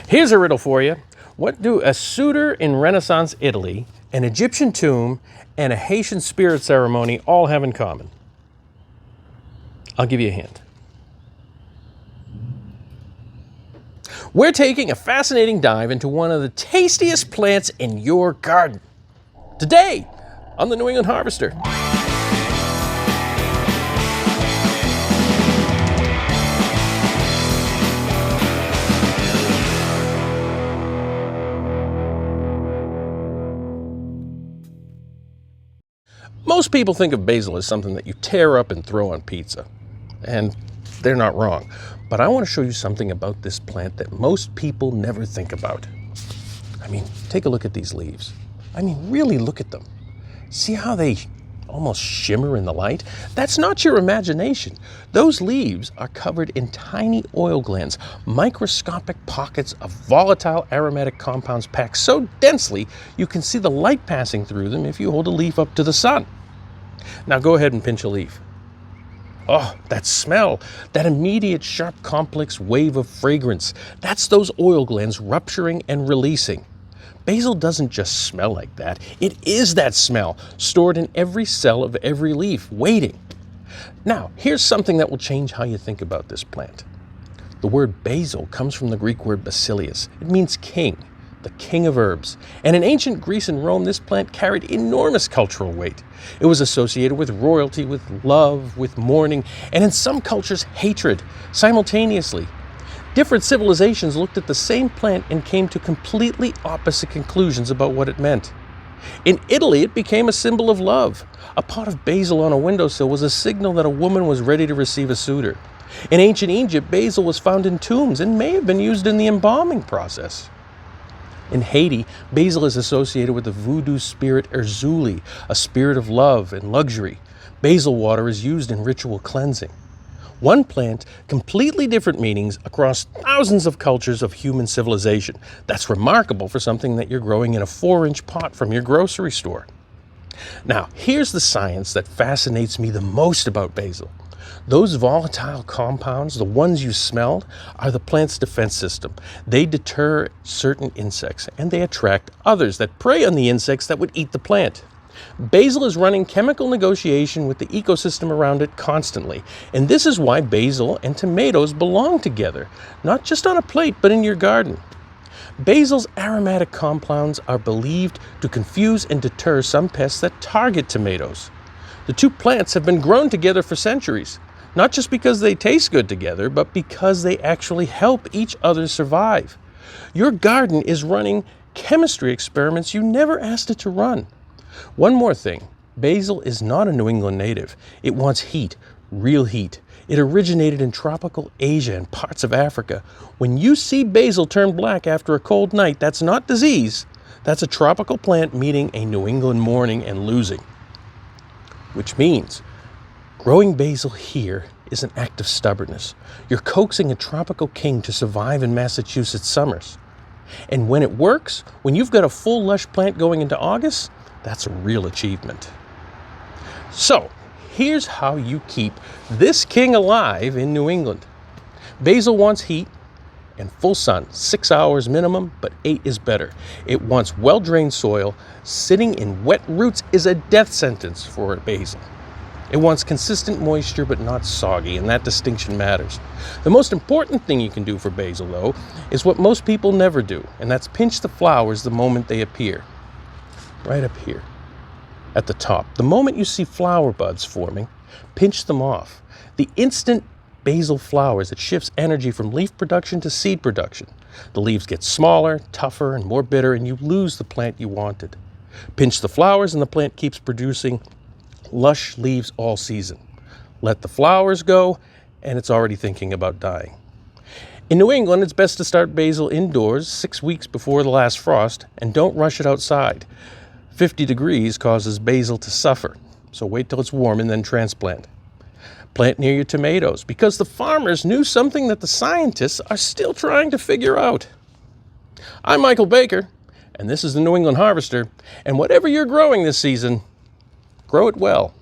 Here's a riddle for you. What do a suitor in Renaissance Italy, an Egyptian tomb, and a Haitian spirit ceremony all have in common? I'll give you a hint. We're taking a fascinating dive into one of the tastiest plants in your garden. Today, on the New England Harvester. Most people think of basil as something that you tear up and throw on pizza. And they're not wrong. But I want to show you something about this plant that most people never think about. I mean, take a look at these leaves. I mean, really look at them. See how they almost shimmer in the light? That's not your imagination. Those leaves are covered in tiny oil glands, microscopic pockets of volatile aromatic compounds packed so densely you can see the light passing through them if you hold a leaf up to the sun. Now go ahead and pinch a leaf. Oh, that smell, that immediate sharp complex wave of fragrance, that's those oil glands rupturing and releasing. Basil doesn't just smell like that, it is that smell, stored in every cell of every leaf, waiting. Now, here's something that will change how you think about this plant. The word basil comes from the Greek word basileus. It means king, the king of herbs. And in ancient Greece and Rome, this plant carried enormous cultural weight. It was associated with royalty, with love, with mourning, and in some cultures, hatred, simultaneously. Different civilizations looked at the same plant and came to completely opposite conclusions about what it meant. In Italy, it became a symbol of love. A pot of basil on a windowsill was a signal that a woman was ready to receive a suitor. In ancient Egypt, basil was found in tombs and may have been used in the embalming process. In Haiti, basil is associated with the voodoo spirit Erzuli, a spirit of love and luxury. Basil water is used in ritual cleansing. One plant, completely different meanings across thousands of cultures of human civilization. That's remarkable for something that you're growing in a 4-inch pot from your grocery store. Now, here's the science that fascinates me the most about basil. Those volatile compounds, the ones you smelled, are the plant's defense system. They deter certain insects, and they attract others that prey on the insects that would eat the plant. Basil is running chemical negotiation with the ecosystem around it constantly, and this is why basil and tomatoes belong together, not just on a plate, but in your garden. Basil's aromatic compounds are believed to confuse and deter some pests that target tomatoes. The two plants have been grown together for centuries, not just because they taste good together, but because they actually help each other survive. Your garden is running chemistry experiments you never asked it to run. One more thing, basil is not a New England native. It wants heat, real heat. It originated in tropical Asia and parts of Africa. When you see basil turn black after a cold night, that's not disease. That's a tropical plant meeting a New England morning and losing. Which means growing basil here is an act of stubbornness. You're coaxing a tropical king to survive in Massachusetts summers. And when it works, when you've got a full lush plant going into August, that's a real achievement. So, here's how you keep this king alive in New England. Basil wants heat and full sun, 6 hours minimum, but 8 is better. It wants well-drained soil. Sitting in wet roots is a death sentence for basil. It wants consistent moisture, but not soggy, and that distinction matters. The most important thing you can do for basil, though, is what most people never do, and that's pinch the flowers the moment they appear. Right up here, at the top. The moment you see flower buds forming, pinch them off. The instant basil flowers, it shifts energy from leaf production to seed production. The leaves get smaller, tougher, and more bitter, and you lose the plant you wanted. Pinch the flowers and the plant keeps producing lush leaves all season. Let the flowers go, and it's already thinking about dying. In New England, it's best to start basil indoors 6 weeks before the last frost, and don't rush it outside. 50 degrees causes basil to suffer, so wait till it's warm and then transplant. Plant near your tomatoes, because the farmers knew something that the scientists are still trying to figure out. I'm Michael Baker, and this is the New England Harvester, and whatever you're growing this season, grow it well.